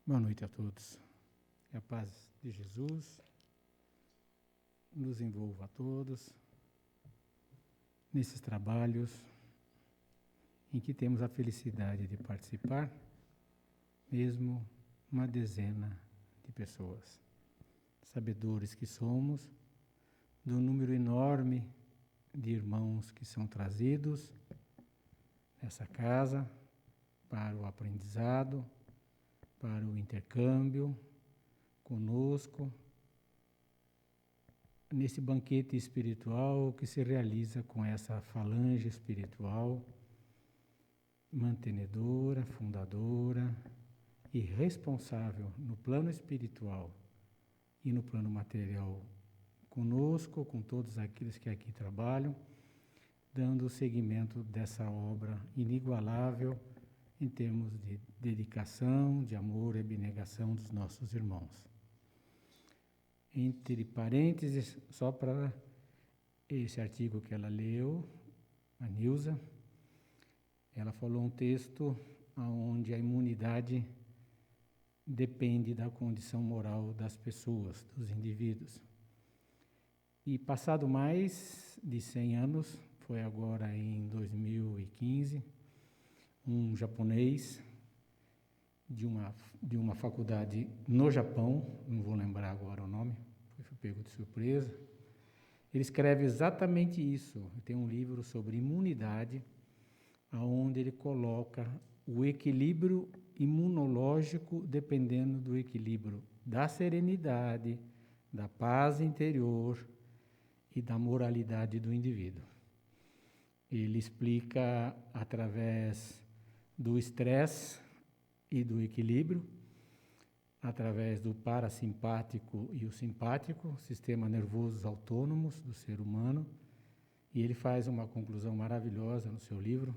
Boa noite a todos. Que a paz de Jesus nos envolva a todos nesses trabalhos em que temos a felicidade de participar, mesmo uma dezena de pessoas. Sabedores que somos do número enorme de irmãos que são trazidos nessa casa para o aprendizado, para o intercâmbio conosco, nesse banquete espiritual que se realiza com essa falange espiritual, mantenedora, fundadora e responsável no plano espiritual e no plano material conosco, com todos aqueles que aqui trabalham, dando seguimento dessa obra inigualável em termos de dedicação, de amor e abnegação dos nossos irmãos. Entre parênteses, só para esse artigo que ela leu, a Nilza, ela falou um texto onde a imunidade depende da condição moral das pessoas, dos indivíduos. E passado mais de 100 anos, foi agora em 2015, um japonês de uma faculdade no Japão, não vou lembrar agora o nome, fui pego de surpresa, ele escreve exatamente isso. Tem um livro sobre imunidade, onde ele coloca o equilíbrio imunológico dependendo do equilíbrio da serenidade, da paz interior e da moralidade do indivíduo. Ele explica através do estresse e do equilíbrio, através do parasimpático e o simpático, sistema nervosos autônomos do ser humano, e ele faz uma conclusão maravilhosa no seu livro.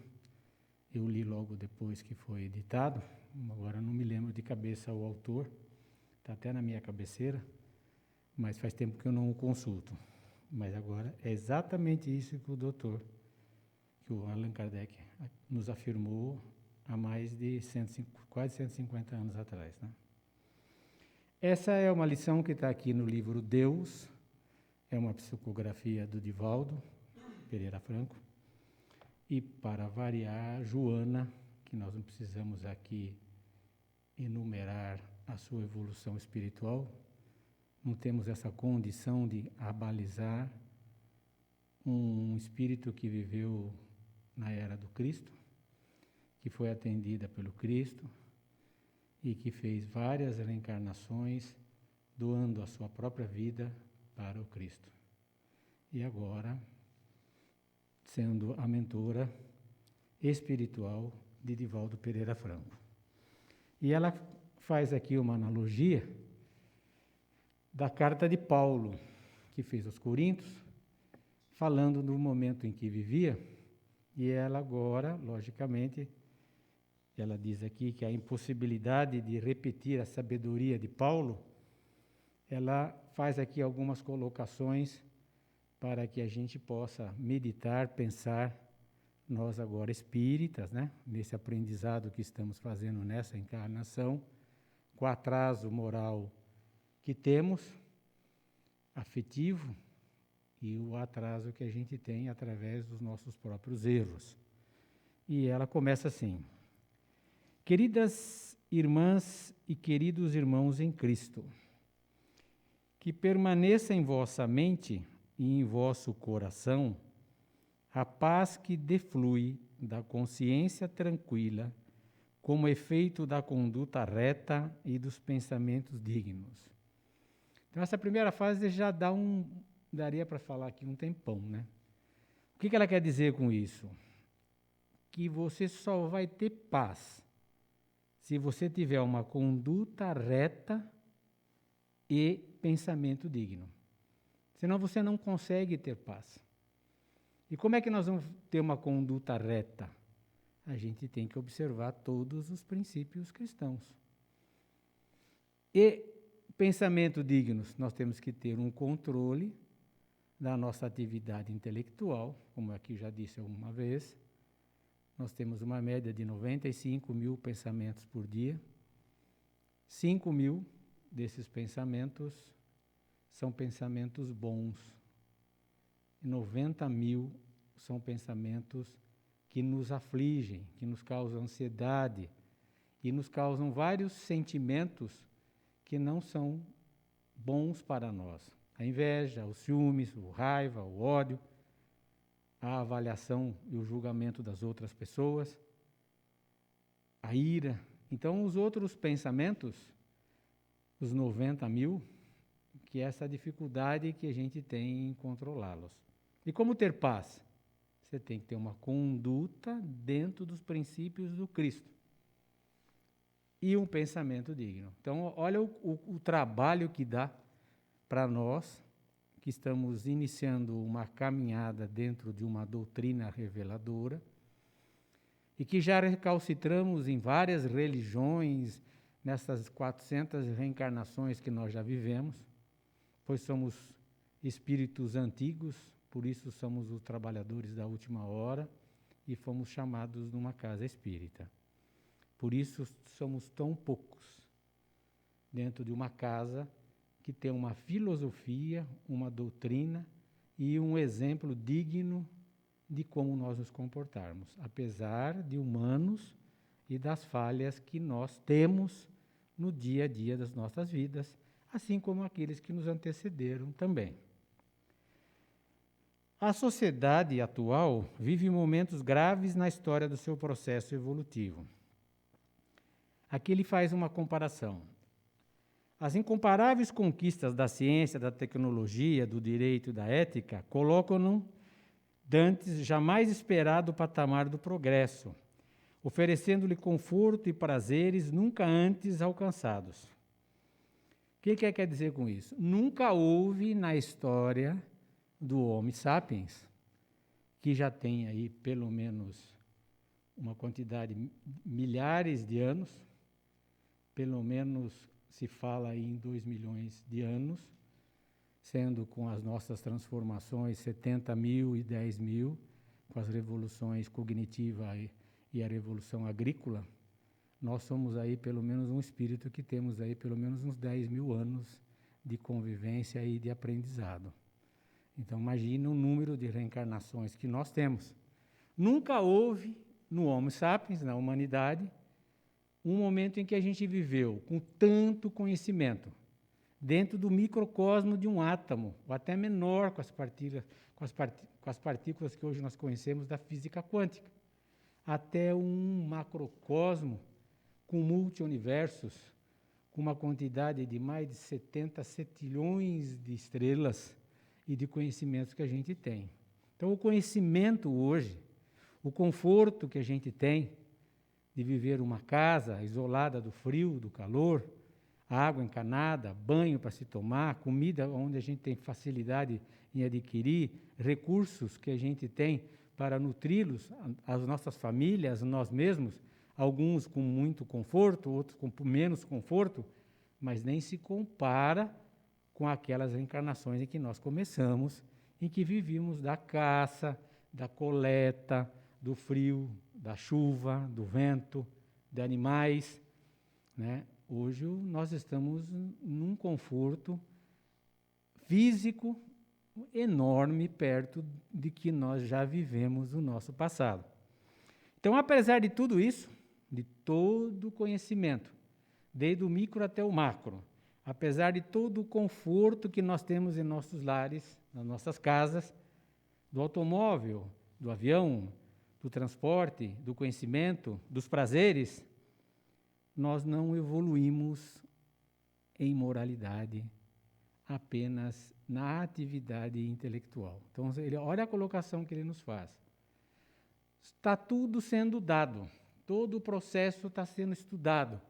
Eu li logo depois que foi editado, agora não me lembro de cabeça o autor, está até na minha cabeceira, mas faz tempo que eu não o consulto. Mas agora é exatamente isso que que o Allan Kardec nos afirmou há mais de quase 150 anos atrás, né? Essa é uma lição que está aqui no livro Deus, é uma psicografia do Divaldo Pereira Franco, e para variar, Joana, que nós não precisamos aqui enumerar a sua evolução espiritual, não temos essa condição de abalizar um espírito que viveu na era do Cristo, que foi atendida pelo Cristo e que fez várias reencarnações, doando a sua própria vida para o Cristo. E agora, sendo a mentora espiritual de Divaldo Pereira Franco. E ela faz aqui uma analogia da carta de Paulo, que fez aos Coríntios, falando do momento em que vivia, e ela agora, logicamente, ela diz aqui que a impossibilidade de repetir a sabedoria de Paulo, ela faz aqui algumas colocações para que a gente possa meditar, pensar, nós agora espíritas, né, nesse aprendizado que estamos fazendo nessa encarnação, com o atraso moral que temos, afetivo, e o atraso que a gente tem através dos nossos próprios erros. E ela começa assim: queridas irmãs e queridos irmãos em Cristo, que permaneça em vossa mente e em vosso coração a paz que deflui da consciência tranquila como efeito da conduta reta e dos pensamentos dignos. Então, essa primeira fase já daria para falar aqui um tempão, né? O que ela quer dizer com isso? Que você só vai ter paz se você tiver uma conduta reta e pensamento digno. Senão você não consegue ter paz. E como é que nós vamos ter uma conduta reta? A gente tem que observar todos os princípios cristãos. E pensamento dignos, nós temos que ter um controle da nossa atividade intelectual, como aqui já disse alguma vez. Nós temos uma média de 95 mil pensamentos por dia. 5.000 desses pensamentos são pensamentos bons. E 90.000 são pensamentos que nos afligem, que nos causam ansiedade e nos causam vários sentimentos que não são bons para nós. A inveja, os ciúmes, o raiva, o ódio, a avaliação e o julgamento das outras pessoas, a ira. Então, os outros pensamentos, os 90.000, que é essa dificuldade que a gente tem em controlá-los. E como ter paz? Você tem que ter uma conduta dentro dos princípios do Cristo. E um pensamento digno. Então, olha o trabalho que dá para nós, que estamos iniciando uma caminhada dentro de uma doutrina reveladora, e que já recalcitramos em várias religiões, nessas 400 reencarnações que nós já vivemos, pois somos espíritos antigos, por isso somos os trabalhadores da última hora, e fomos chamados numa casa espírita. Por isso somos tão poucos dentro de uma casa que tem uma filosofia, uma doutrina e um exemplo digno de como nós nos comportarmos, apesar de humanos e das falhas que nós temos no dia a dia das nossas vidas, assim como aqueles que nos antecederam também. A sociedade atual vive momentos graves na história do seu processo evolutivo. Aqui ele faz uma comparação. As incomparáveis conquistas da ciência, da tecnologia, do direito e da ética colocam-no dantes jamais esperado patamar do progresso, oferecendo-lhe conforto e prazeres nunca antes alcançados. O que quer dizer com isso? Nunca houve na história do Homo sapiens, que já tem aí pelo menos uma quantidade de milhares de anos, pelo menos se fala em 2 milhões de anos, sendo com as nossas transformações 70.000 e 10.000, com as revoluções cognitiva e a revolução agrícola, nós somos aí pelo menos um espírito que temos aí pelo menos uns 10.000 anos de convivência e de aprendizado. Então imagine o número de reencarnações que nós temos. Nunca houve no Homo sapiens, na humanidade, um momento em que a gente viveu com tanto conhecimento, dentro do microcosmo de um átomo, ou até menor com as partículas que hoje nós conhecemos da física quântica, até um macrocosmo com multi-universos, com uma quantidade de mais de 70 setilhões de estrelas e de conhecimentos que a gente tem. Então, o conhecimento hoje, o conforto que a gente tem de viver uma casa isolada do frio, do calor, água encanada, banho para se tomar, comida onde a gente tem facilidade em adquirir, recursos que a gente tem para nutri-los, as nossas famílias, nós mesmos, alguns com muito conforto, outros com menos conforto, mas nem se compara com aquelas reencarnações em que nós começamos, em que vivíamos da caça, da coleta, do frio, da chuva, do vento, de animais, né? Hoje nós estamos num conforto físico enorme perto de que nós já vivemos no nosso passado. Então, apesar de tudo isso, de todo o conhecimento, desde o micro até o macro, apesar de todo o conforto que nós temos em nossos lares, nas nossas casas, do automóvel, do avião, do transporte, do conhecimento, dos prazeres, nós não evoluímos em moralidade, apenas na atividade intelectual. Então, olha a colocação que ele nos faz. Está tudo sendo dado, todo o processo está sendo estudado.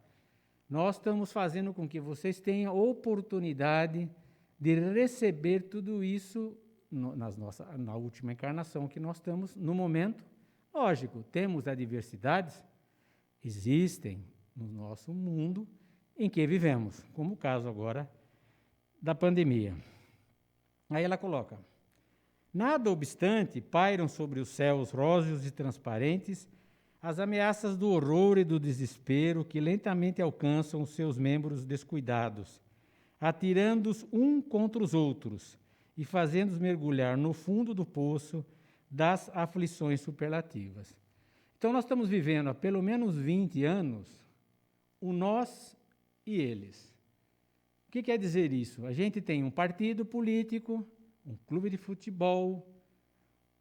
Nós estamos fazendo com que vocês tenham oportunidade de receber tudo isso na última encarnação que nós estamos no momento. Lógico, temos adversidades, existem no nosso mundo em que vivemos, como o caso agora da pandemia. Aí ela coloca: nada obstante, pairam sobre os céus róseos e transparentes as ameaças do horror e do desespero que lentamente alcançam os seus membros descuidados, atirando-os um contra os outros e fazendo-os mergulhar no fundo do poço das aflições superlativas. Então, nós estamos vivendo há pelo menos 20 anos o nós e eles. O que quer dizer isso? A gente tem um partido político, um clube de futebol,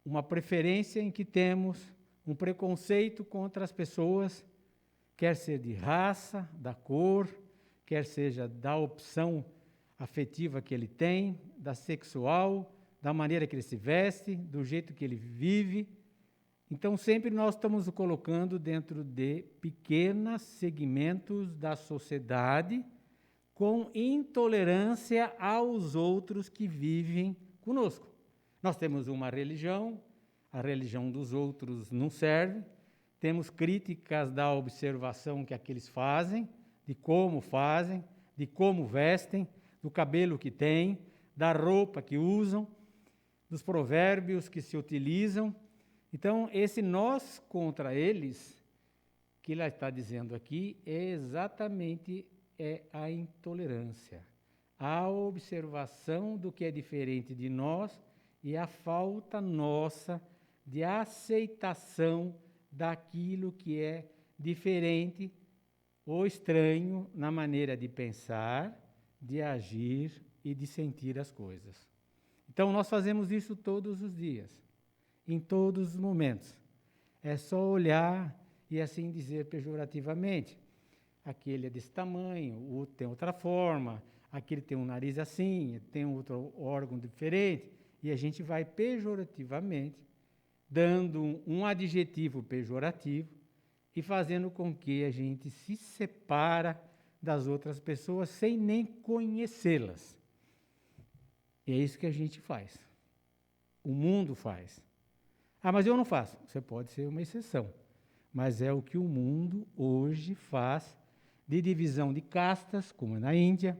uma preferência em que temos um preconceito contra as pessoas, quer ser de raça, da cor, quer seja da opção afetiva que ele tem, da sexual, da maneira que ele se veste, do jeito que ele vive. Então, sempre nós estamos o colocando dentro de pequenos segmentos da sociedade com intolerância aos outros que vivem conosco. Nós temos uma religião, a religião dos outros não serve, temos críticas da observação que aqueles fazem, de como vestem, do cabelo que têm, da roupa que usam, dos provérbios que se utilizam. Então, esse nós contra eles, que ele está dizendo aqui, é exatamente a intolerância, a observação do que é diferente de nós e a falta nossa de aceitação daquilo que é diferente ou estranho na maneira de pensar, de agir e de sentir as coisas. Então, nós fazemos isso todos os dias, em todos os momentos. É só olhar e assim dizer pejorativamente. Aquele é desse tamanho, o outro tem outra forma, aquele tem um nariz assim, tem outro órgão diferente, e a gente vai pejorativamente dando um adjetivo pejorativo e fazendo com que a gente se separa das outras pessoas sem nem conhecê-las. E é isso que a gente faz. O mundo faz. Ah, mas eu não faço. Você pode ser uma exceção. Mas é o que o mundo hoje faz de divisão de castas, como é na Índia,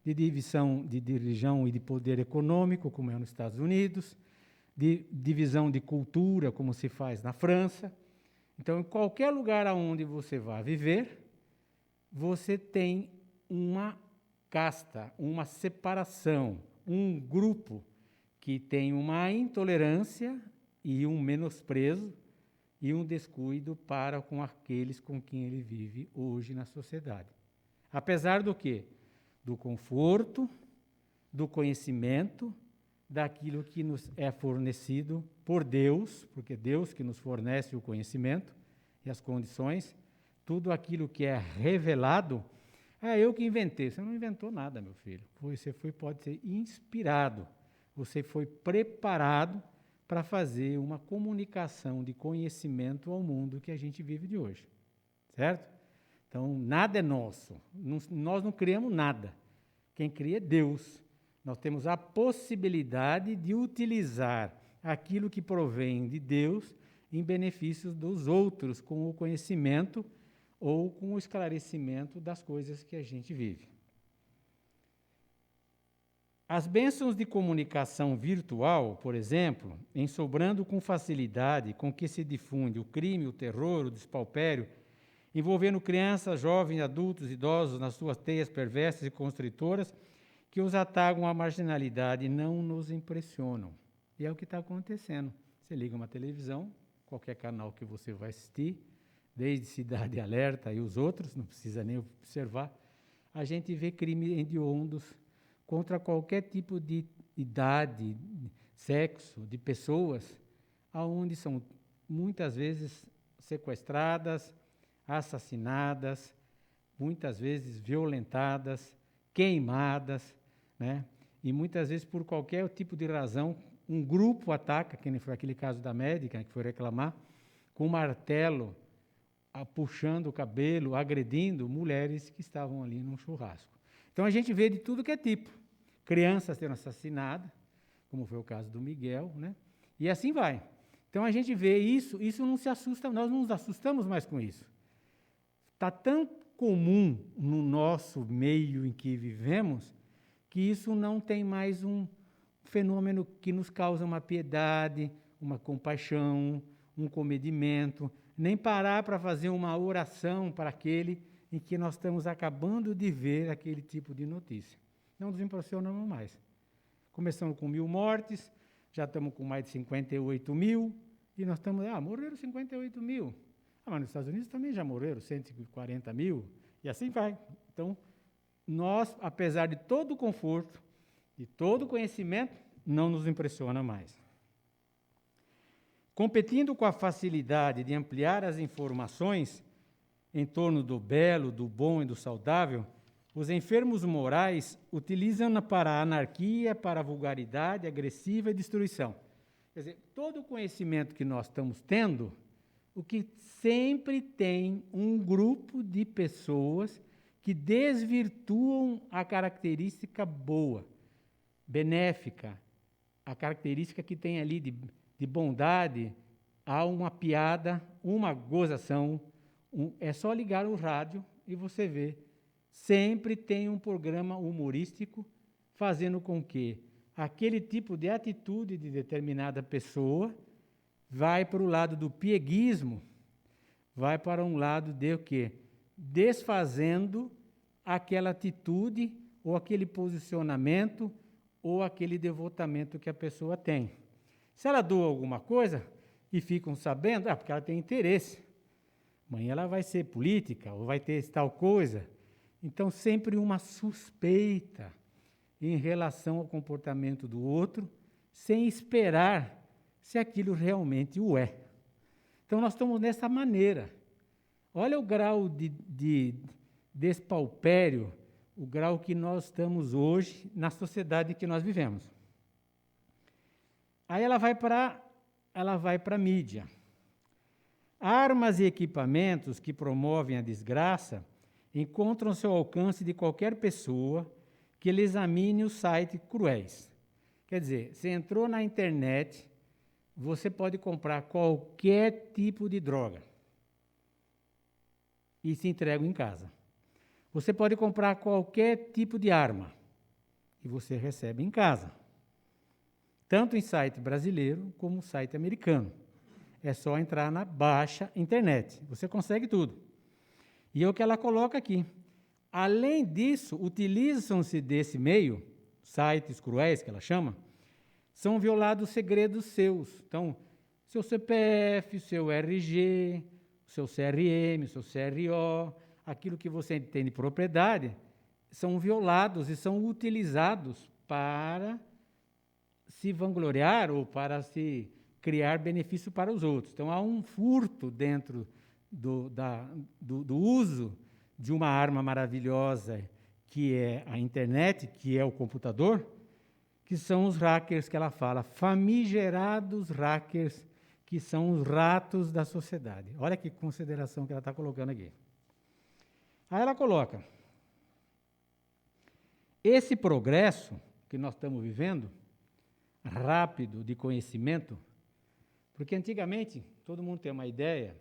de divisão de religião e de poder econômico, como é nos Estados Unidos, de divisão de cultura, como se faz na França. Então, em qualquer lugar onde você vá viver, você tem uma casta, uma separação, um grupo que tem uma intolerância e um menosprezo e um descuido para com aqueles com quem ele vive hoje na sociedade. Apesar do quê? Do conforto, do conhecimento, daquilo que nos é fornecido por Deus, porque é Deus que nos fornece o conhecimento e as condições, tudo aquilo que é revelado, eu que inventei. Você não inventou nada, meu filho. Você pode ser inspirado, você foi preparado para fazer uma comunicação de conhecimento ao mundo que a gente vive de hoje, certo? Então, nada é nosso, nós não criamos nada, quem cria é Deus. Nós temos a possibilidade de utilizar aquilo que provém de Deus em benefício dos outros, com o conhecimento ou com o esclarecimento das coisas que a gente vive. As bênçãos de comunicação virtual, por exemplo, ensobrando com facilidade com que se difunde o crime, o terror, o despauperio, envolvendo crianças, jovens, adultos, idosos nas suas teias perversas e constritoras, que os atacam à marginalidade, não nos impressionam. E é o que está acontecendo. Você liga uma televisão, qualquer canal que você vai assistir, desde Cidade Alerta e os outros, não precisa nem observar, a gente vê crimes hediondos contra qualquer tipo de idade, sexo, de pessoas, aonde são muitas vezes sequestradas, assassinadas, muitas vezes violentadas, queimadas, né? E muitas vezes por qualquer tipo de razão, um grupo ataca, que nem foi aquele caso da médica que foi reclamar, com um martelo, puxando o cabelo, agredindo mulheres que estavam ali num churrasco. Então a gente vê de tudo que é tipo. Crianças sendo assassinadas, como foi o caso do Miguel, né? E assim vai. Então a gente vê isso não se assusta, nós não nos assustamos mais com isso. Está tão comum no nosso meio em que vivemos, que isso não tem mais um fenômeno que nos causa uma piedade, uma compaixão, um comedimento. nem parar para fazer uma oração para aquele em que nós estamos acabando de ver aquele tipo de notícia. Não nos impressionamos mais. Começamos com 1.000 mortes, já estamos com mais de 58 mil, e nós estamos, morreram 58 mil. Mas nos Estados Unidos também já morreram 140 mil, e assim vai. Então, nós, apesar de todo o conforto, de todo o conhecimento, não nos impressiona mais. Competindo com a facilidade de ampliar as informações em torno do belo, do bom e do saudável, os enfermos morais utilizam-na para a anarquia, para a vulgaridade agressiva e destruição. Quer dizer, todo o conhecimento que nós estamos tendo, o que sempre tem um grupo de pessoas que desvirtuam a característica boa, benéfica, a característica que tem ali de bondade. Há uma piada, uma gozação, é só ligar o rádio e você vê. Sempre tem um programa humorístico fazendo com que aquele tipo de atitude de determinada pessoa vai para o lado do pieguismo, vai para um lado de o quê? Desfazendo aquela atitude ou aquele posicionamento ou aquele devotamento que a pessoa tem. Se ela doa alguma coisa e ficam sabendo, porque ela tem interesse. Amanhã ela vai ser política ou vai ter tal coisa. Então, sempre uma suspeita em relação ao comportamento do outro, sem esperar se aquilo realmente o é. Então, nós estamos dessa maneira. Olha o grau de despaupério, o grau que nós estamos hoje na sociedade que nós vivemos. Aí ela vai para a mídia. Armas e equipamentos que promovem a desgraça encontram-se ao alcance de qualquer pessoa que ele examine os sites cruéis. Quer dizer, você entrou na internet, você pode comprar qualquer tipo de droga e se entrega em casa. Você pode comprar qualquer tipo de arma e você recebe em casa. Tanto em site brasileiro como site americano. É só entrar na baixa internet. Você consegue tudo. E é o que ela coloca aqui. Além disso, utilizam-se desse meio, sites cruéis que ela chama, são violados segredos seus. Então, seu CPF, seu RG, seu CRM, seu CRO, aquilo que você tem de propriedade, são violados e são utilizados para se vangloriar ou para se criar benefício para os outros. Então, há um furto dentro do uso de uma arma maravilhosa, que é a internet, que é o computador, que são os hackers que ela fala, famigerados hackers, que são os ratos da sociedade. Olha que consideração que ela está colocando aqui. Aí ela coloca, esse progresso que nós estamos vivendo, rápido de conhecimento, porque antigamente, todo mundo tem uma ideia,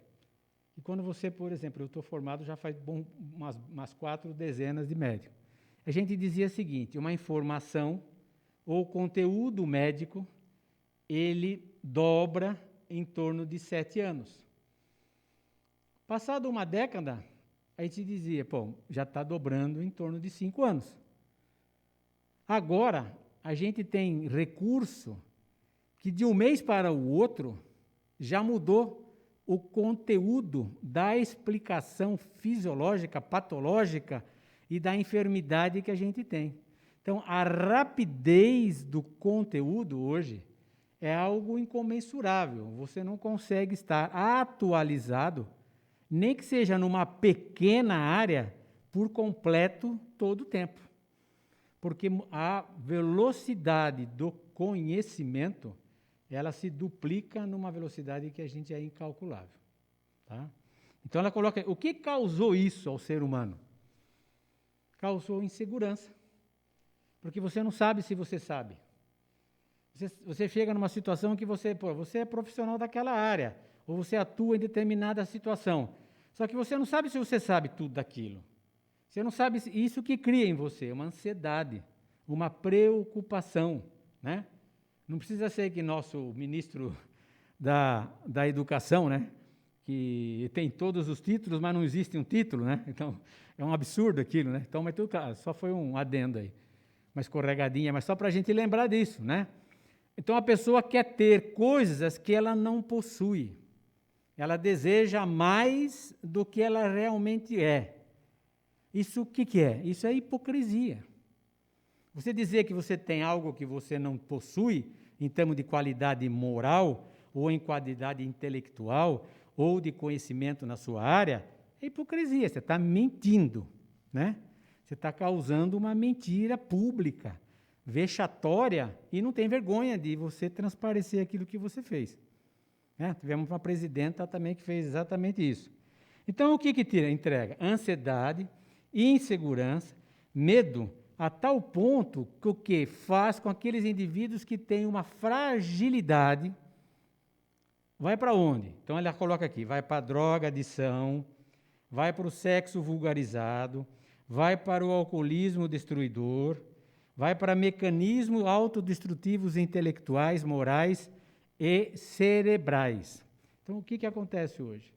e quando você, por exemplo, eu estou formado já faz umas 4 dezenas de médicos. A gente dizia o seguinte, uma informação ou conteúdo médico, ele dobra em torno de 7 anos. Passado uma década, a gente dizia, já está dobrando em torno de 5 anos. Agora, a gente tem recurso que de um mês para o outro já mudou o conteúdo da explicação fisiológica, patológica e da enfermidade que a gente tem. Então, a rapidez do conteúdo hoje é algo incomensurável. Você não consegue estar atualizado, nem que seja numa pequena área, por completo todo o tempo. Porque a velocidade do conhecimento, ela se duplica numa velocidade que a gente é incalculável. Tá? Então, ela coloca, o que causou isso ao ser humano? Causou insegurança. Porque você não sabe se você sabe. Você chega numa situação que você é profissional daquela área, ou você atua em determinada situação. Só que você não sabe se você sabe tudo daquilo. Você não sabe isso que cria em você, uma ansiedade, uma preocupação, né? Não precisa ser que nosso ministro da Educação, né, que tem todos os títulos, mas não existe um título, né? Então, é um absurdo aquilo, né? Então, mas tudo claro, só foi um adendo aí, uma escorregadinha, mas só para a gente lembrar disso, né? Então, a pessoa quer ter coisas que ela não possui. Ela deseja mais do que ela realmente é. Isso o que é? Isso é hipocrisia. Você dizer que você tem algo que você não possui, em termos de qualidade moral, ou em qualidade intelectual, ou de conhecimento na sua área, é hipocrisia, você está mentindo, né? Você está causando uma mentira pública, vexatória, e não tem vergonha de você transparecer aquilo que você fez. Né? Tivemos uma presidenta também que fez exatamente isso. Então, o que entrega? Ansiedade, insegurança, medo, a tal ponto que o que faz com aqueles indivíduos que têm uma fragilidade, vai para onde? Então, ela coloca aqui, vai para a droga, adição, vai para o sexo vulgarizado, vai para o alcoolismo destruidor, vai para mecanismos autodestrutivos intelectuais, morais e cerebrais. Então, o que acontece hoje?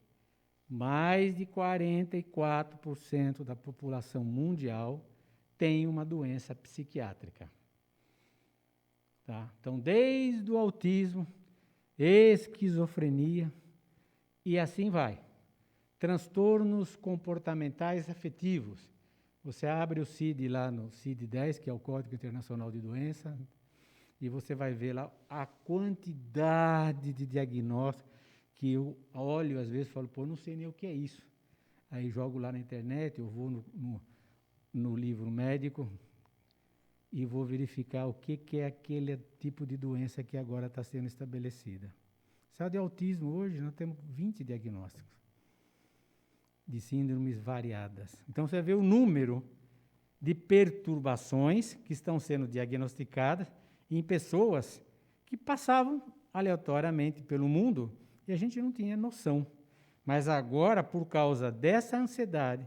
Mais de 44% da população mundial tem uma doença psiquiátrica. Tá? Então, desde o autismo, esquizofrenia, e assim vai. Transtornos comportamentais afetivos. Você abre o CID lá no CID-10, que é o Código Internacional de Doença, e você vai ver lá a quantidade de diagnósticos que eu olho, às vezes, e falo, pô, não sei nem o que é isso. Aí jogo lá na internet, eu vou no livro médico e vou verificar o que é aquele tipo de doença que agora está sendo estabelecida. Só de autismo hoje nós temos 20 diagnósticos de síndromes variadas. Então você vê o número de perturbações que estão sendo diagnosticadas em pessoas que passavam aleatoriamente pelo mundo e a gente não tinha noção. Mas agora, por causa dessa ansiedade,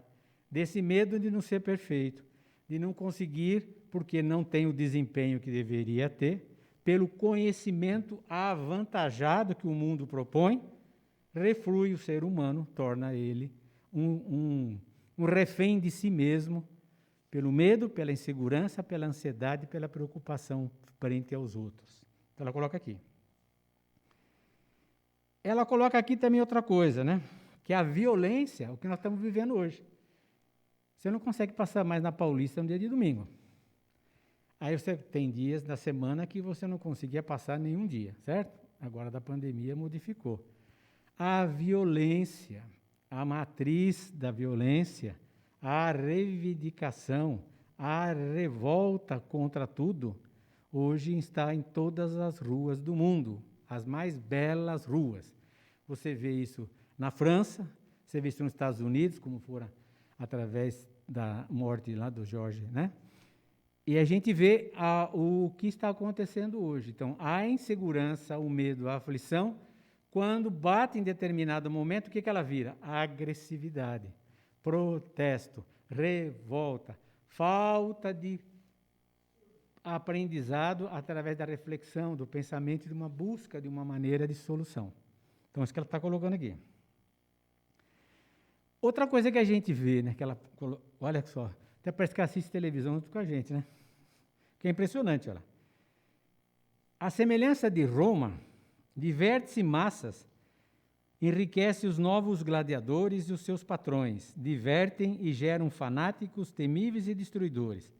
desse medo de não ser perfeito, de não conseguir, porque não tem o desempenho que deveria ter, pelo conhecimento avantajado que o mundo propõe, reflui o ser humano, torna ele um refém de si mesmo, pelo medo, pela insegurança, pela ansiedade, pela preocupação frente aos outros. Então, ela coloca aqui. Ela coloca aqui também outra coisa, né? Que é a violência, o que nós estamos vivendo hoje. Você não consegue passar mais na Paulista no dia de domingo. Aí você tem dias da semana que você não conseguia passar nenhum dia, certo? Agora da pandemia modificou. A violência, a matriz da violência, a reivindicação, a revolta contra tudo, hoje está em todas as ruas do mundo, as mais belas ruas. Você vê isso na França, você vê isso nos Estados Unidos, como fora através da morte lá do George, né? E a gente vê o que está acontecendo hoje. Então, a insegurança, o medo, a aflição, quando bate em determinado momento, o que ela vira? A agressividade, protesto, revolta, falta de aprendizado através da reflexão, do pensamento e de uma busca de uma maneira de solução. Então, isso que ela está colocando aqui. Outra coisa que a gente vê, né, que ela, olha só, até parece que assiste televisão junto com a gente, né? Que é impressionante, olha. A semelhança de Roma, diverte-se massas, enriquece os novos gladiadores e os seus patrões, divertem e geram fanáticos, temíveis e destruidores.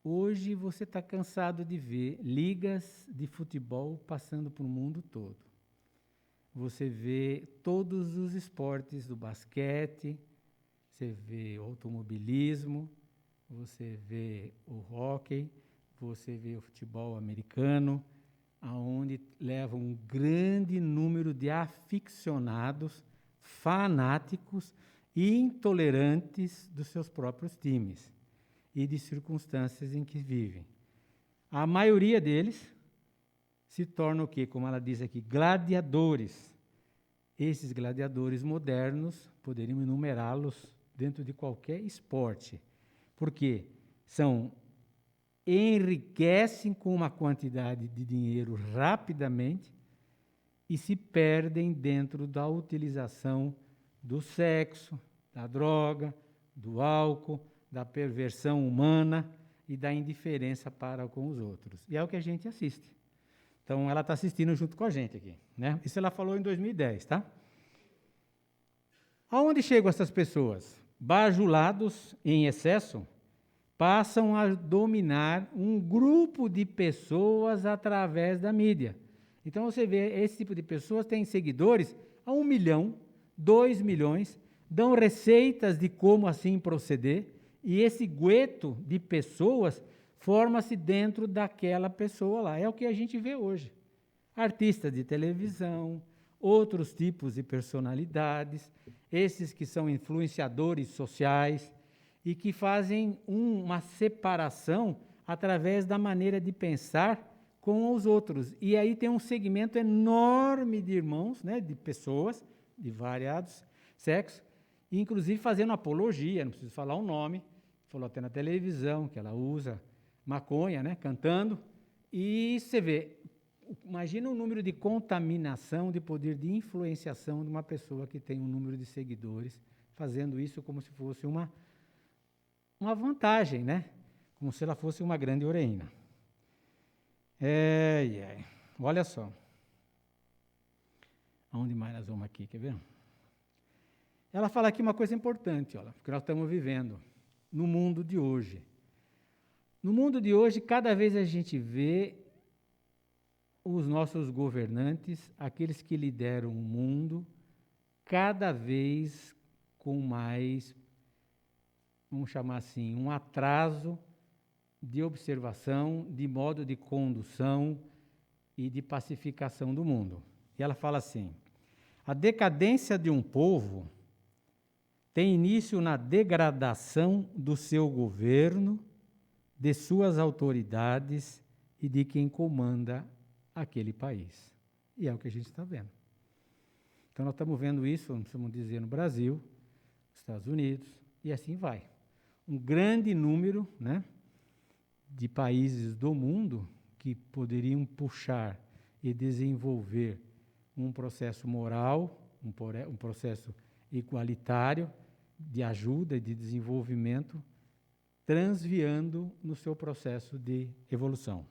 Hoje você está cansado de ver ligas de futebol passando para o mundo todo. Você vê todos os esportes do basquete, você vê o automobilismo, você vê o hóquei, você vê o futebol americano, aonde leva um grande número de aficionados, fanáticos e intolerantes dos seus próprios times e de circunstâncias em que vivem. A maioria deles se torna o quê? Como ela diz aqui, gladiadores. Esses gladiadores modernos, poderiam enumerá-los dentro de qualquer esporte, porque enriquecem com uma quantidade de dinheiro rapidamente e se perdem dentro da utilização do sexo, da droga, do álcool, da perversão humana e da indiferença para com os outros. E é o que a gente assiste. Então, ela está assistindo junto com a gente aqui, né? Isso ela falou em 2010, tá? Aonde chegam essas pessoas? Bajulados em excesso, passam a dominar um grupo de pessoas através da mídia. Então, você vê, esse tipo de pessoas tem seguidores a 1 milhão, 2 milhões, dão receitas de como assim proceder, e esse gueto de pessoas forma-se dentro daquela pessoa lá. É o que a gente vê hoje. Artistas de televisão, outros tipos de personalidades, esses que são influenciadores sociais e que fazem uma separação através da maneira de pensar com os outros. E aí tem um segmento enorme de irmãos, né, de pessoas de variados sexos, inclusive fazendo apologia, não preciso falar o nome, falou até na televisão que ela usa maconha, né, cantando, e você vê, imagina o número de contaminação, de poder de influenciação de uma pessoa que tem um número de seguidores, fazendo isso como se fosse uma vantagem, né? Como se ela fosse uma grande heroína. Olha só. Aonde mais nós vamos aqui, quer ver? Ela fala aqui uma coisa importante, olha, que nós estamos vivendo no mundo de hoje. No mundo de hoje, cada vez a gente vê os nossos governantes, aqueles que lideram o mundo, cada vez com mais, vamos chamar assim, um atraso de observação, de modo de condução e de pacificação do mundo. E ela fala assim: a decadência de um povo tem início na degradação do seu governo, de suas autoridades e de quem comanda aquele país. E é o que a gente está vendo. Então, nós estamos vendo isso, vamos dizer, no Brasil, nos Estados Unidos, e assim vai. Um grande número, né, de países do mundo que poderiam puxar e desenvolver um processo moral, um processo igualitário, de ajuda e de desenvolvimento, transviando no seu processo de evolução.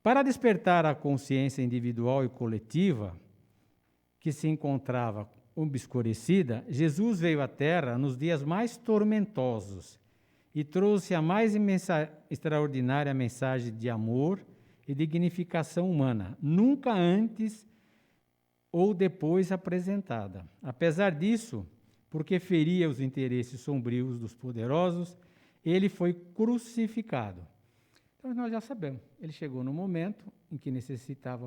Para despertar a consciência individual e coletiva, que se encontrava obscurecida, Jesus veio à Terra nos dias mais tormentosos e trouxe a mais extraordinária mensagem de amor e dignificação humana, nunca antes ou depois apresentada. Apesar disso, porque feria os interesses sombrios dos poderosos, ele foi crucificado. Então, nós já sabemos, ele chegou no momento em que necessitava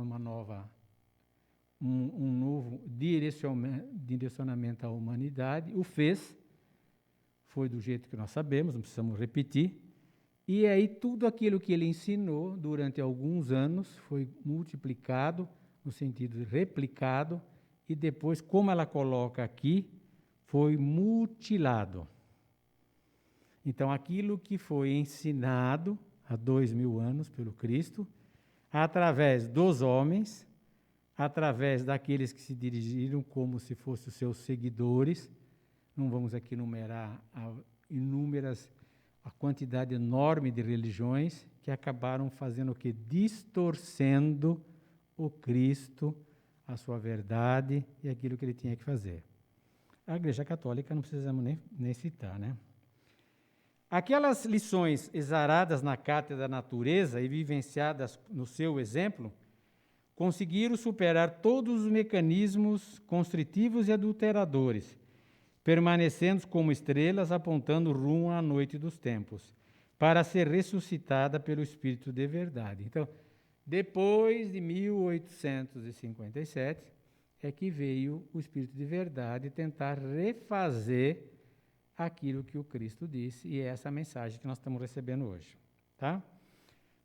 um novo direcionamento à humanidade, o fez, foi do jeito que nós sabemos, não precisamos repetir, e aí tudo aquilo que ele ensinou durante alguns anos foi multiplicado, no sentido de replicado, e depois, como ela coloca aqui, foi mutilado. Então, aquilo que foi ensinado há 2000 anos pelo Cristo, através dos homens, através daqueles que se dirigiram como se fossem os seus seguidores, não vamos aqui numerar a quantidade enorme de religiões que acabaram fazendo o quê? Distorcendo o Cristo, a sua verdade e aquilo que ele tinha que fazer. A Igreja Católica não precisamos nem citar, né? Aquelas lições exaradas na cátedra da natureza e vivenciadas no seu exemplo, conseguiram superar todos os mecanismos constritivos e adulteradores, permanecendo como estrelas apontando rumo à noite dos tempos, para ser ressuscitada pelo Espírito de verdade. Então, depois de 1857, é que veio o Espírito de verdade tentar refazer aquilo que o Cristo disse, e é essa mensagem que nós estamos recebendo hoje. Tá?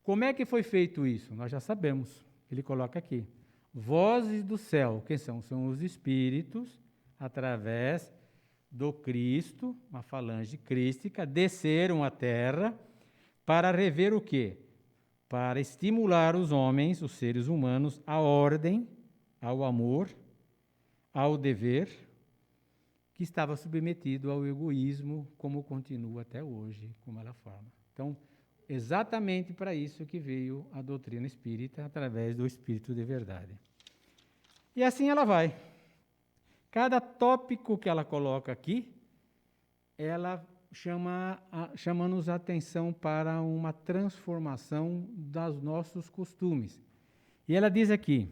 Como é que foi feito isso? Nós já sabemos. Ele coloca aqui, vozes do céu, quem são? São os espíritos, através do Cristo, uma falange crística, desceram à terra para rever o quê? para estimular os homens, os seres humanos, à ordem, ao amor, ao dever, que estava submetido ao egoísmo, como continua até hoje, como ela fala. Então, exatamente para isso que veio a doutrina espírita, através do Espírito de Verdade. E assim ela vai. Cada tópico que ela coloca aqui, ela chama-nos a atenção para uma transformação dos nossos costumes. E ela diz aqui: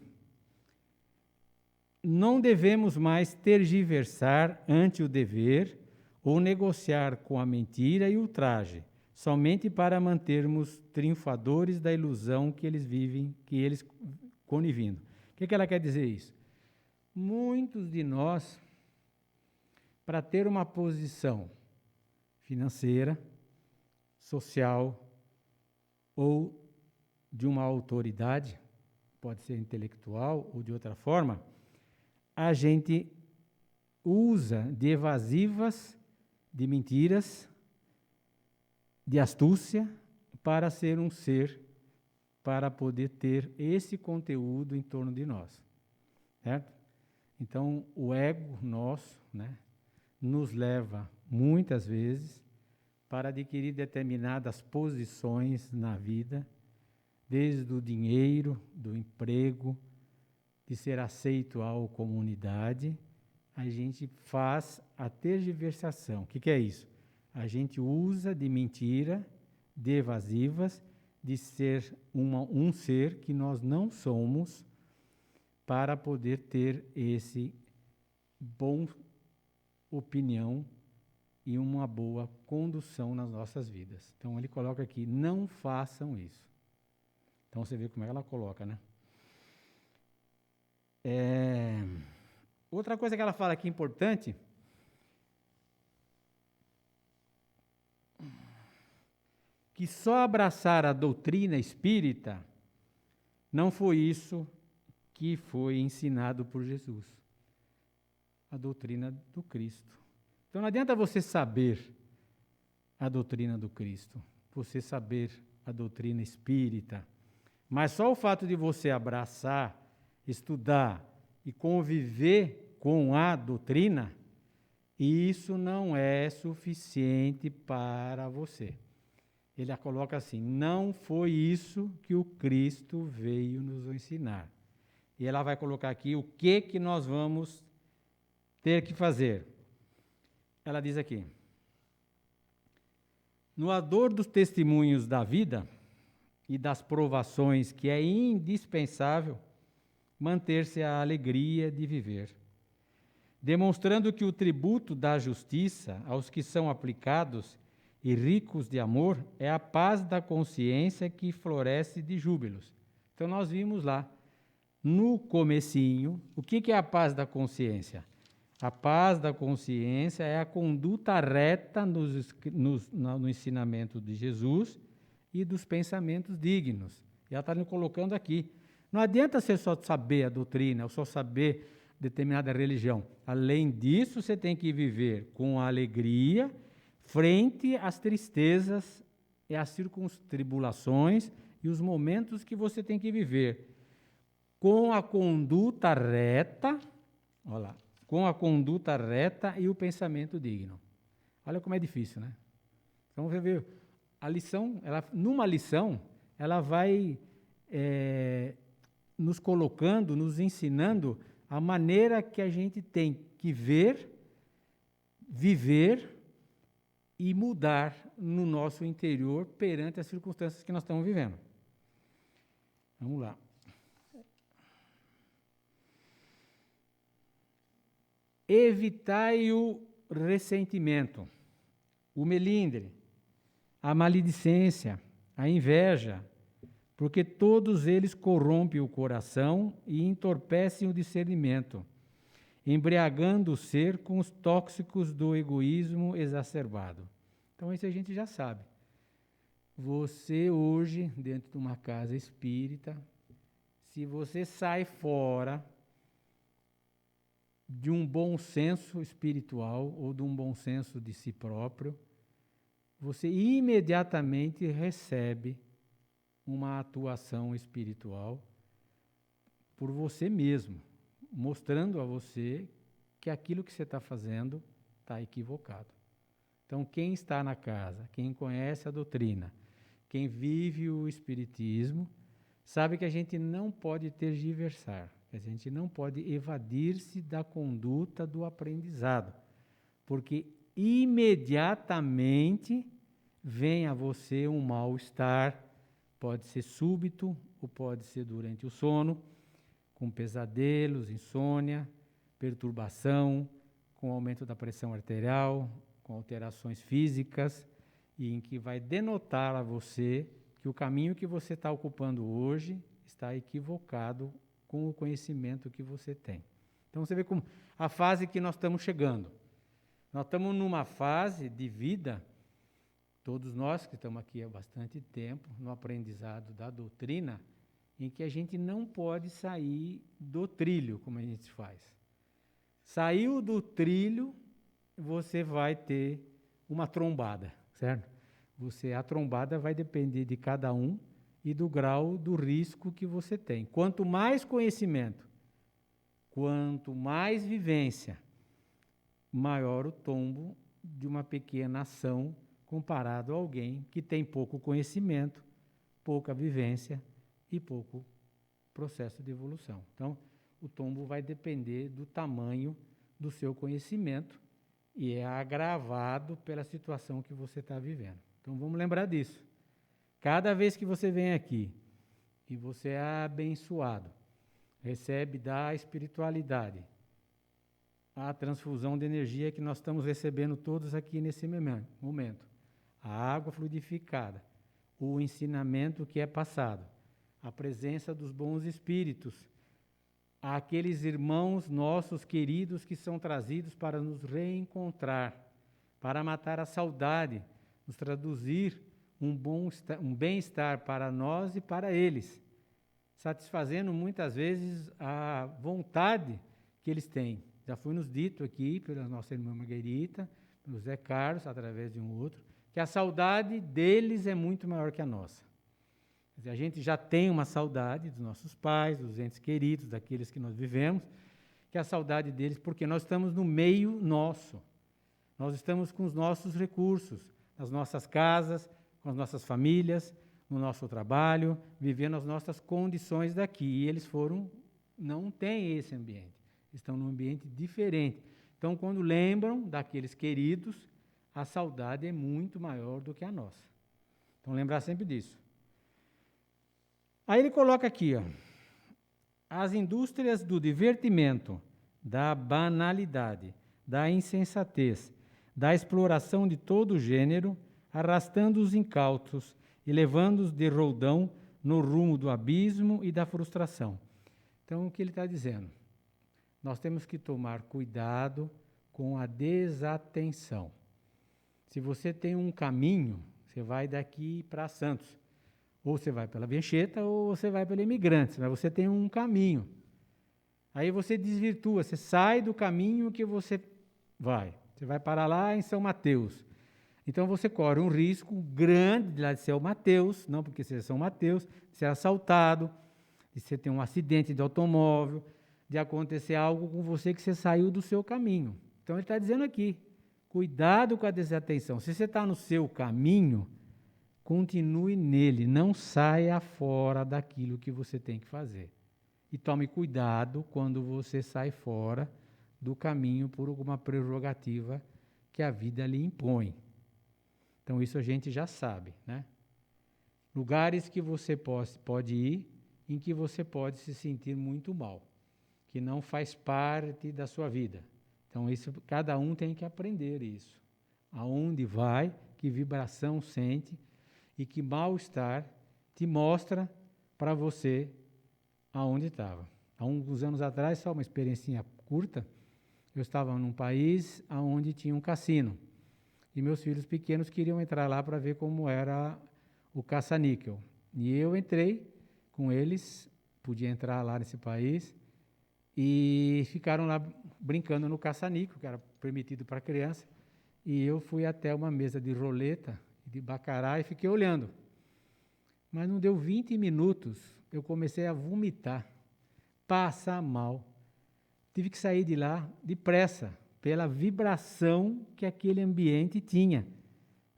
não devemos mais tergiversar ante o dever ou negociar com a mentira e o ultraje, somente para mantermos triunfadores da ilusão que eles vivem, que eles conivendo. O que ela quer dizer isso? Muitos de nós, para ter uma posição financeira, social ou de uma autoridade, pode ser intelectual ou de outra forma, a gente usa de evasivas, de mentiras, de astúcia, para ser um ser, para poder ter esse conteúdo em torno de nós. Certo? Então, o ego nosso, né, nos leva, muitas vezes, para adquirir determinadas posições na vida, desde o dinheiro, do emprego, de ser aceito à comunidade, a gente faz a tergiversação. O que é isso? A gente usa de mentira, de evasivas, de ser um ser que nós não somos, para poder ter esse bom opinião e uma boa condução nas nossas vidas. Então ele coloca aqui: não façam isso. Então você vê como é que ela coloca, né? Outra coisa que ela fala aqui importante, que só abraçar a doutrina espírita não foi isso que foi ensinado por Jesus. A doutrina do Cristo. Então não adianta você saber a doutrina do Cristo, você saber a doutrina espírita, mas só o fato de você abraçar, estudar e conviver com a doutrina, isso não é suficiente para você. Ele a coloca assim: não foi isso que o Cristo veio nos ensinar. E ela vai colocar aqui o que nós vamos ter que fazer. Ela diz aqui: no ardor dos testemunhos da vida e das provações, que é indispensável manter-se a alegria de viver, demonstrando que o tributo da justiça aos que são aplicados e ricos de amor é a paz da consciência que floresce de júbilos. Então nós vimos lá, no comecinho, o que é a paz da consciência? A paz da consciência é a conduta reta no ensinamento de Jesus e dos pensamentos dignos. E ela está nos colocando aqui. Não adianta você só saber a doutrina, ou só saber determinada religião. Além disso, você tem que viver com alegria frente às tristezas e às circuntribulações e os momentos que você tem que viver. Com a conduta reta, olha lá, com a conduta reta e o pensamento digno. Olha como é difícil, né? Então, você vê, a lição, numa lição, ela vai nos colocando, nos ensinando a maneira que a gente tem que ver, viver e mudar no nosso interior perante as circunstâncias que nós estamos vivendo. Vamos lá. Evitai o ressentimento, o melindre, a maledicência, a inveja, porque todos eles corrompem o coração e entorpecem o discernimento, embriagando o ser com os tóxicos do egoísmo exacerbado. Então isso a gente já sabe. Você hoje, dentro de uma casa espírita, se você sai fora de um bom senso espiritual ou de um bom senso de si próprio, você imediatamente recebe uma atuação espiritual por você mesmo, mostrando a você que aquilo que você está fazendo está equivocado. Então, quem está na casa, quem conhece a doutrina, quem vive o espiritismo, sabe que a gente não pode tergiversar, que a gente não pode evadir-se da conduta do aprendizado, porque imediatamente vem a você um mal-estar, pode ser súbito ou pode ser durante o sono, com pesadelos, insônia, perturbação, com aumento da pressão arterial, com alterações físicas, e em que vai denotar a você que o caminho que você está ocupando hoje está equivocado com o conhecimento que você tem. Então você vê como a fase que nós estamos chegando. Nós estamos numa fase de vida, todos nós que estamos aqui há bastante tempo, no aprendizado da doutrina, em que a gente não pode sair do trilho, como a gente faz. Saiu do trilho, você vai ter uma trombada, certo? A trombada vai depender de cada um e do grau do risco que você tem. Quanto mais conhecimento, quanto mais vivência, maior o tombo de uma pequena ação comparado a alguém que tem pouco conhecimento, pouca vivência e pouco processo de evolução. Então, o tombo vai depender do tamanho do seu conhecimento e é agravado pela situação que você está vivendo. Então, vamos lembrar disso. Cada vez que você vem aqui e você é abençoado, recebe da espiritualidade a transfusão de energia que nós estamos recebendo todos aqui nesse momento, a água fluidificada, o ensinamento que é passado, a presença dos bons espíritos, aqueles irmãos nossos queridos que são trazidos para nos reencontrar, para matar a saudade, nos traduzir um bem-estar para nós e para eles, satisfazendo muitas vezes a vontade que eles têm. Já foi nos dito aqui pela nossa irmã Margarita, pelo Zé Carlos, através de um outro, que a saudade deles é muito maior que a nossa. Quer dizer, a gente já tem uma saudade dos nossos pais, dos entes queridos, daqueles que nós vivemos, que é a saudade deles, porque nós estamos no meio nosso. Nós estamos com os nossos recursos, nas nossas casas, com as nossas famílias, no nosso trabalho, vivendo as nossas condições daqui. E eles não têm esse ambiente, estão num ambiente diferente. Então, quando lembram daqueles queridos, a saudade é muito maior do que a nossa. Então, lembrar sempre disso. Aí ele coloca aqui, ó, as indústrias do divertimento, da banalidade, da insensatez, da exploração de todo gênero, arrastando os incautos e levando-os de roldão no rumo do abismo e da frustração. Então, o que ele está dizendo? Nós temos que tomar cuidado com a desatenção. Se você tem um caminho, você vai daqui para Santos, ou você vai pela Bencheta, ou você vai pelo Imigrantes, mas você tem um caminho. Aí você desvirtua, você sai do caminho que você vai. Você vai parar lá em São Mateus. Então você corre um risco grande de lá de ser o Mateus, não porque seja São Mateus, de ser assaltado, de você ter um acidente de automóvel, de acontecer algo com você que você saiu do seu caminho. Então ele está dizendo aqui, cuidado com a desatenção. Se você está no seu caminho, continue nele, não saia fora daquilo que você tem que fazer. E tome cuidado quando você sai fora do caminho por alguma prerrogativa que a vida lhe impõe. Então isso a gente já sabe, né? Lugares que você pode ir, em que você pode se sentir muito mal, que não faz parte da sua vida. Então isso, cada um tem que aprender isso. Aonde vai, que vibração sente, e que mal-estar te mostra para você aonde estava. Há uns anos atrás, só uma experiência curta, eu estava num país onde tinha um cassino. E meus filhos pequenos queriam entrar lá para ver como era o caça-níquel. E eu entrei com eles, podia entrar lá nesse país, e ficaram lá brincando no caça-níquel, que era permitido para criança. E eu fui até uma mesa de roleta, de bacará, e fiquei olhando. Mas não deu 20 minutos, eu comecei a vomitar, passar mal. Tive que sair de lá depressa, pela vibração que aquele ambiente tinha.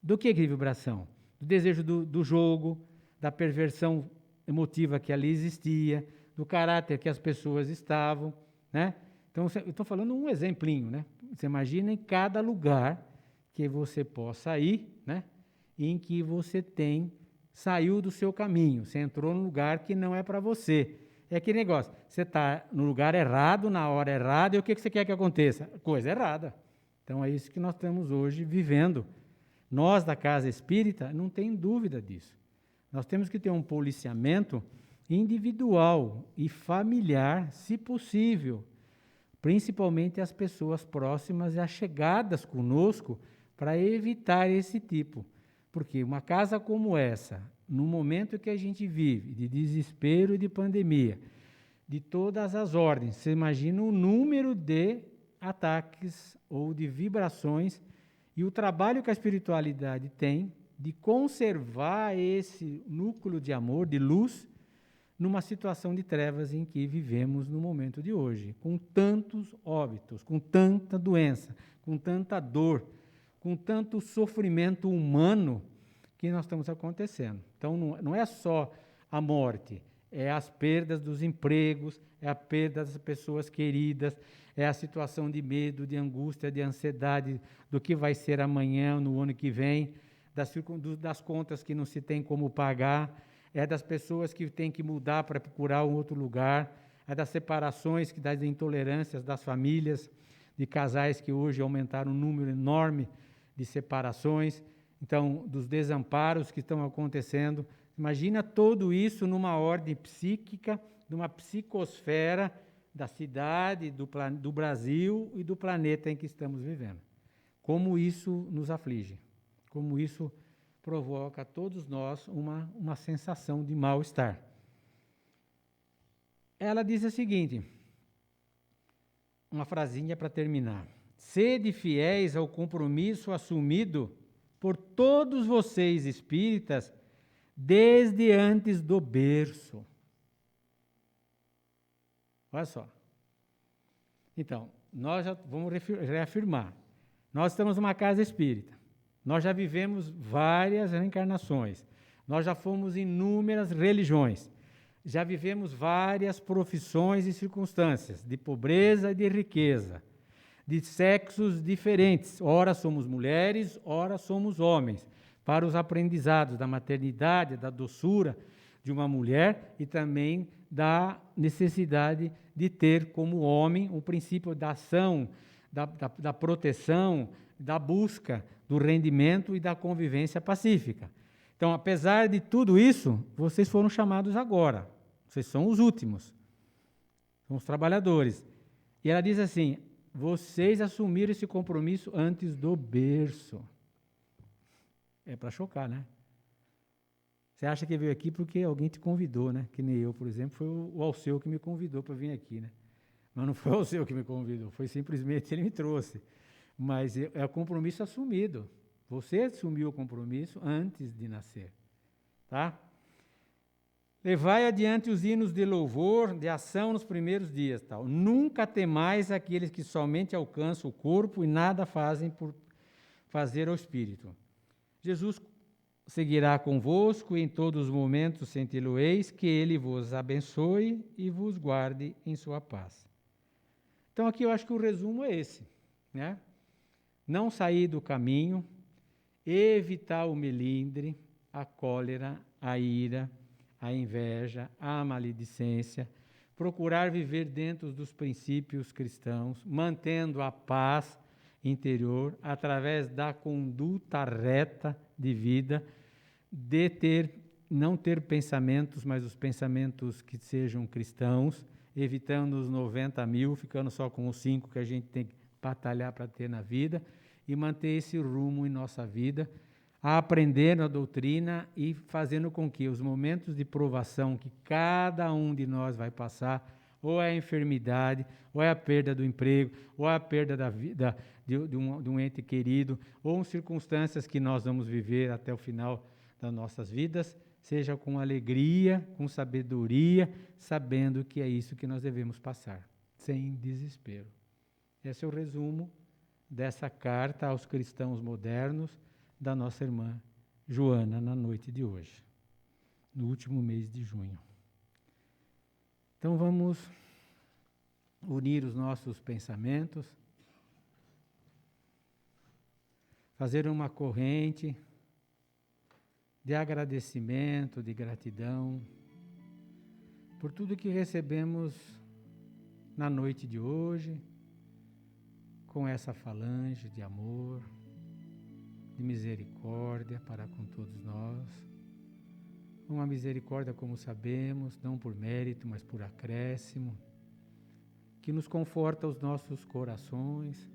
Do que vibração? Do desejo do jogo, da perversão emotiva que ali existia, do caráter que as pessoas estavam, né? Então, eu estou falando um exemplinho, né? Você imagina em cada lugar que você possa ir, né? Em que você saiu do seu caminho, você entrou num lugar que não é para você. É aquele negócio, você está no lugar errado, na hora errada, e o que você quer que aconteça? Coisa errada. Então, é isso que nós estamos hoje vivendo. Nós, da Casa Espírita, não tem dúvida disso. Nós temos que ter um policiamento individual e familiar, se possível, principalmente as pessoas próximas e achegadas conosco, para evitar esse tipo. Porque uma casa como essa, no momento que a gente vive, de desespero e de pandemia, de todas as ordens, você imagina o número de ataques ou de vibrações e o trabalho que a espiritualidade tem de conservar esse núcleo de amor, de luz, numa situação de trevas em que vivemos no momento de hoje, com tantos óbitos, com tanta doença, com tanta dor, com tanto sofrimento humano que nós estamos acontecendo. Então, não é só a morte, é as perdas dos empregos, é a perda das pessoas queridas, é a situação de medo, de angústia, de ansiedade, do que vai ser amanhã, no ano que vem, das contas que não se tem como pagar, é das pessoas que têm que mudar para procurar um outro lugar, é das separações, das intolerâncias das famílias, de casais que hoje aumentaram um número enorme de separações, então, dos desamparos que estão acontecendo. Imagina tudo isso numa ordem psíquica, numa psicosfera da cidade, do Brasil e do planeta em que estamos vivendo. Como isso nos aflige, como isso provoca a todos nós uma sensação de mal-estar. Ela diz o seguinte, uma frasinha para terminar. Sede fiéis ao compromisso assumido por todos vocês espíritas desde antes do berço. Olha só. Então, nós já vamos reafirmar. Nós estamos numa casa espírita. Nós já vivemos várias reencarnações. Nós já fomos em inúmeras religiões. Já vivemos várias profissões e circunstâncias, de pobreza e de riqueza, de sexos diferentes. Ora somos mulheres, ora somos homens. Para os aprendizados da maternidade, da doçura de uma mulher e também da necessidade de ter como homem o princípio da ação, da proteção, da busca, do rendimento e da convivência pacífica. Então, apesar de tudo isso, vocês foram chamados agora. Vocês são os últimos. São os trabalhadores. E ela diz assim, vocês assumiram esse compromisso antes do berço. É para chocar, né? Você acha que veio aqui porque alguém te convidou, né? Que nem eu, por exemplo, foi o Alceu que me convidou para vir aqui, né? Mas não foi o Alceu que me convidou, foi simplesmente ele me trouxe. Mas é o compromisso assumido. Você assumiu o compromisso antes de nascer, tá? Levai adiante os hinos de louvor, de ação nos primeiros dias, tal. Nunca temais aqueles que somente alcançam o corpo e nada fazem por fazer ao espírito. Jesus seguirá convosco e em todos os momentos senti-lo-eis, que ele vos abençoe e vos guarde em sua paz. Então aqui eu acho que o resumo é esse, né? Não sair do caminho, evitar o melindre, a cólera, a ira, a inveja, a maledicência, procurar viver dentro dos princípios cristãos, mantendo a paz interior através da conduta reta de vida, de não ter pensamentos, mas os pensamentos que sejam cristãos, evitando os 90 mil, ficando só com os 5 que a gente tem que batalhar para ter na vida, e manter esse rumo em nossa vida, aprendendo a doutrina e fazendo com que os momentos de provação que cada um de nós vai passar, ou é a enfermidade, ou é a perda do emprego, ou é a perda da vida de um ente querido, ou circunstâncias que nós vamos viver até o final das nossas vidas seja com alegria, com sabedoria, sabendo que é isso que nós devemos passar, sem desespero. Esse é o resumo dessa carta aos cristãos modernos da nossa irmã Joana na noite de hoje, no último mês de junho. Então vamos unir os nossos pensamentos, fazer uma corrente de agradecimento, de gratidão, por tudo que recebemos na noite de hoje, com essa falange de amor, de misericórdia para com todos nós. Uma misericórdia, como sabemos, não por mérito, mas por acréscimo, que nos conforta os nossos corações,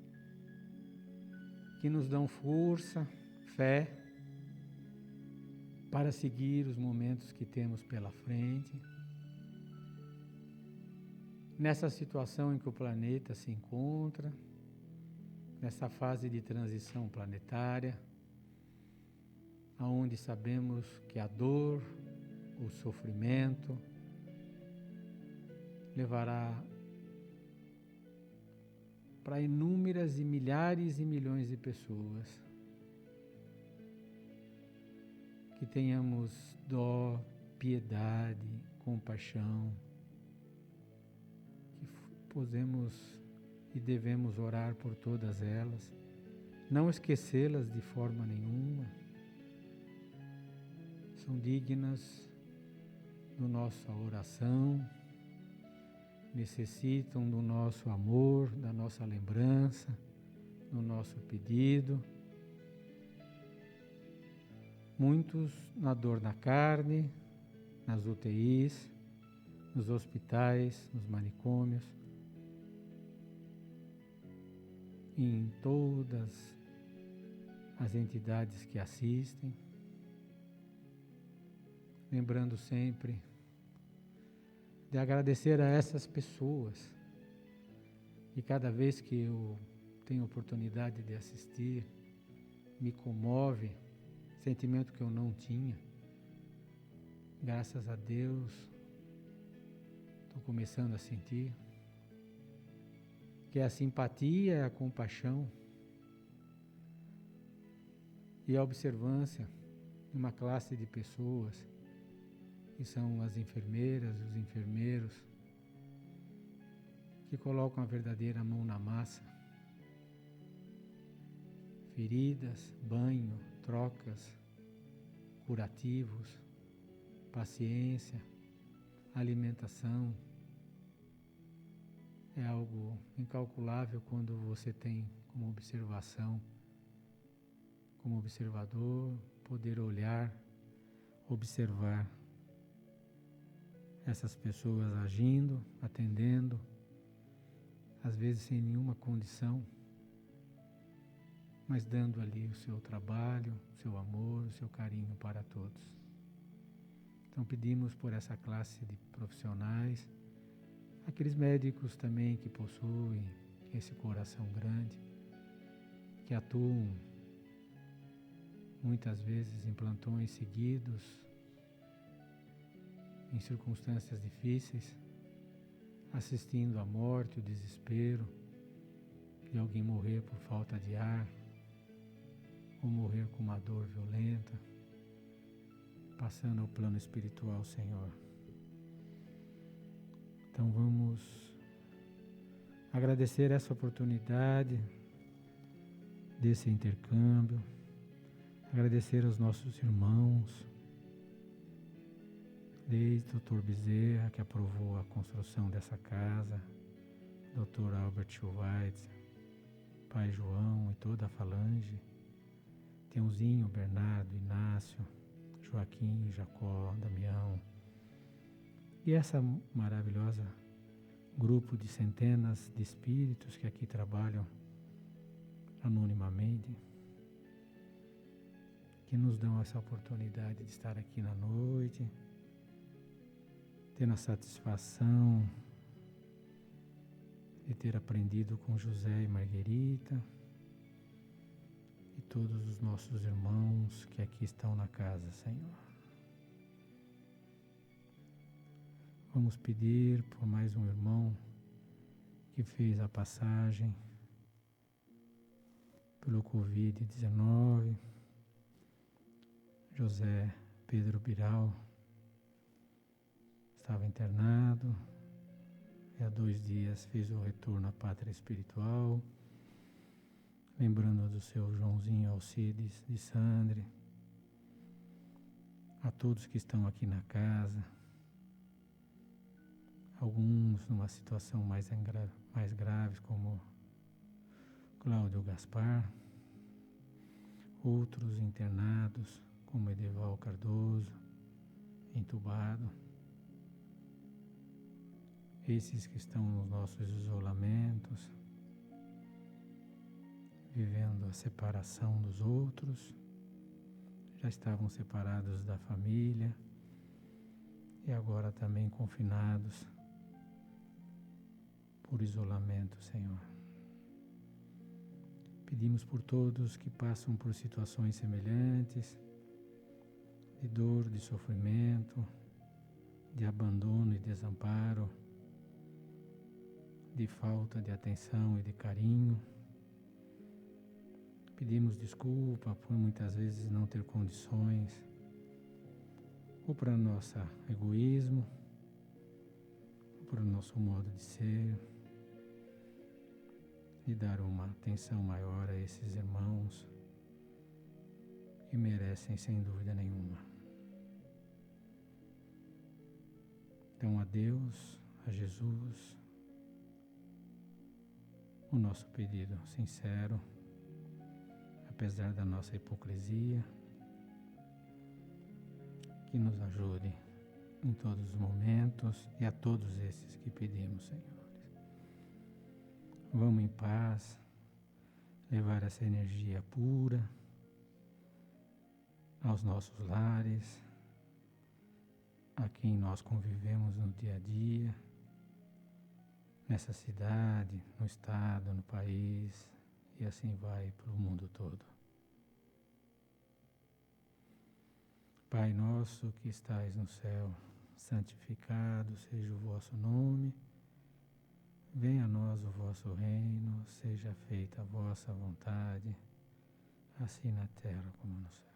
que nos dão força, fé, para seguir os momentos que temos pela frente. Nessa situação em que o planeta se encontra, nessa fase de transição planetária, aonde sabemos que a dor, o sofrimento, levará para inúmeras e milhares e milhões de pessoas. Que tenhamos dó, piedade, compaixão, que podemos e devemos orar por todas elas, não esquecê-las de forma nenhuma. São dignas da nossa oração, necessitam do nosso amor, da nossa lembrança, do nosso pedido. Muitos na dor da carne, nas UTIs, nos hospitais, nos manicômios, em todas as entidades que assistem, lembrando sempre de agradecer a essas pessoas, e cada vez que eu tenho oportunidade de assistir, me comove, sentimento que eu não tinha. Graças a Deus, estou começando a sentir, que é a simpatia, a compaixão e a observância de uma classe de pessoas, que são as enfermeiras e os enfermeiros, que colocam a verdadeira mão na massa. Feridas, banho, trocas, curativos, paciência, alimentação. É algo incalculável quando você tem como observação, como observador, poder olhar, observar essas pessoas agindo, atendendo, às vezes sem nenhuma condição, mas dando ali o seu trabalho, o seu amor, o seu carinho para todos. Então pedimos por essa classe de profissionais, aqueles médicos também que possuem esse coração grande, que atuam muitas vezes em plantões seguidos, em circunstâncias difíceis, assistindo à morte, o desespero de alguém morrer por falta de ar, ou morrer com uma dor violenta, passando ao plano espiritual, Senhor. Então vamos agradecer essa oportunidade desse intercâmbio, agradecer aos nossos irmãos, desde o Dr. Bezerra, que aprovou a construção dessa casa, Dr. Albert Schweitzer, Pai João e toda a falange, Teuzinho, Bernardo, Inácio, Joaquim, Jacó, Damião, e essa maravilhosa grupo de centenas de espíritos que aqui trabalham anonimamente, que nos dão essa oportunidade de estar aqui na noite, tendo a satisfação de ter aprendido com José e Marguerita, e todos os nossos irmãos que aqui estão na casa, Senhor. Vamos pedir por mais um irmão que fez a passagem pelo Covid-19, José Pedro Biral, estava internado e há 2 dias fez o retorno à pátria espiritual, lembrando do seu Joãozinho Alcides de Sandre, a todos que estão aqui na casa, alguns numa situação mais grave, como Cláudio Gaspar, outros internados, como Edeval Cardoso, entubado, esses que estão nos nossos isolamentos, vivendo a separação dos outros, já estavam separados da família e agora também confinados por isolamento, Senhor. Pedimos por todos que passam por situações semelhantes, de dor, de sofrimento, de abandono e desamparo, de falta de atenção e de carinho. Pedimos desculpa por muitas vezes não ter condições, ou para nosso egoísmo, ou para o nosso modo de ser, de dar uma atenção maior a esses irmãos que merecem sem dúvida nenhuma. Então a Deus, a Jesus, o nosso pedido sincero, apesar da nossa hipocrisia, que nos ajude em todos os momentos e a todos esses que pedimos, Senhores. Vamos em paz, levar essa energia pura aos nossos lares, a quem nós convivemos no dia a dia, nessa cidade, no estado, no país, e assim vai para o mundo todo. Pai nosso que estais no céu, santificado seja o vosso nome, venha a nós o vosso reino, seja feita a vossa vontade, assim na terra como no céu.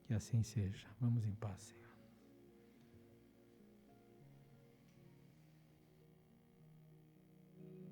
Que assim seja. Vamos em paz, Senhor.